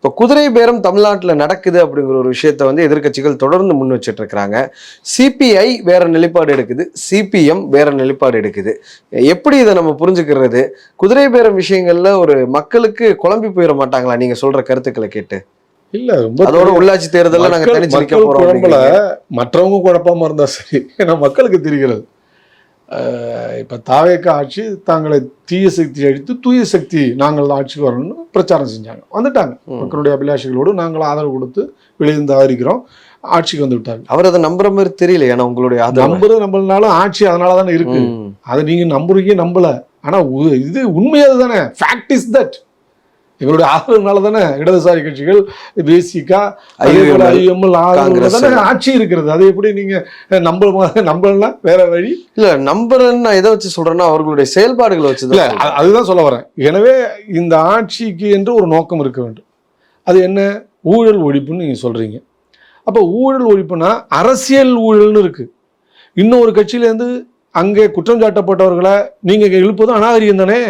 இப்போ குதிரை பேரம் தமிழ்நாட்டில் நடக்குது அப்படிங்கிற ஒரு விஷயத்த வந்து எதிர்க்கட்சிகள் தொடர்ந்து முன் வச்சுட்டு இருக்கிறாங்க. சிபிஐ வேற நிலைப்பாடு எடுக்குது, சிபிஎம் வேற நிலைப்பாடு எடுக்குது. எப்படி இதை நம்ம புரிஞ்சுக்கிறது? குதிரை பேரம் விஷயங்கள்ல ஒரு மக்களுக்கு குழம்பி போயிட மாட்டாங்களா நீங்க சொல்ற கருத்துக்களை கேட்டு? இல்ல, ரொம்ப அதோட உள்ளாட்சி தேர்தலில் நாங்க தனிச்சு நிக்க போறோம் குழம்புல மற்றவங்க குழப்பமா இருந்தா சரி, ஏன்னா மக்களுக்கு தெரிகிறது. இப்ப தாவேக ஆட்சி தாங்களை தீய சக்தி அழித்து தூய சக்தி நாங்கள் ஆட்சிக்கு வரணும்னு பிரச்சாரம் செஞ்சாங்க, வந்துட்டாங்க. மக்களுடைய அபிலாஷைகளோடு நாங்கள் ஆதரவு கொடுத்து விளைந்து ஆதரிக்கிறோம், ஆட்சிக்கு வந்து விட்டாங்க. அவர் அதை நம்புற மாதிரி தெரியல. ஏன்னா உங்களுடைய நம்புறது நம்மளால ஆட்சி அதனால தானே இருக்கு. அதை நீங்க நம்புறீங்க, நம்பல. ஆனா இது உண்மை, அதுதானே ஃபேக்ட் இஸ் தட். எங்களுடைய ஆதரவுனால தானே இடதுசாரி கட்சிகள் பேசிக்கா தானே ஆட்சி இருக்கிறது. அதை எப்படி நீங்க நம்பலாம்? வேற வழி இல்ல. நம்புறேன்னு நான் எதை வச்சு சொல்றேன்னா அவர்களுடைய செயல்பாடுகளை வச்சு இல்ல, அதுதான் சொல்ல வரேன். எனவே இந்த ஆட்சிக்கு என்று ஒரு நோக்கம் இருக்க வேண்டும். அது என்ன? ஊழல் ஒழிப்புன்னு நீங்க சொல்றீங்க. அப்ப ஊழல் ஒழிப்புனா அரசியல் ஊழல்னு இருக்கு. இன்னொரு கட்சியில இருந்து அங்கே குற்றம் சாட்டப்பட்டவர்களை நீங்க எழுப்பதும் அநாகரிகம் தானே.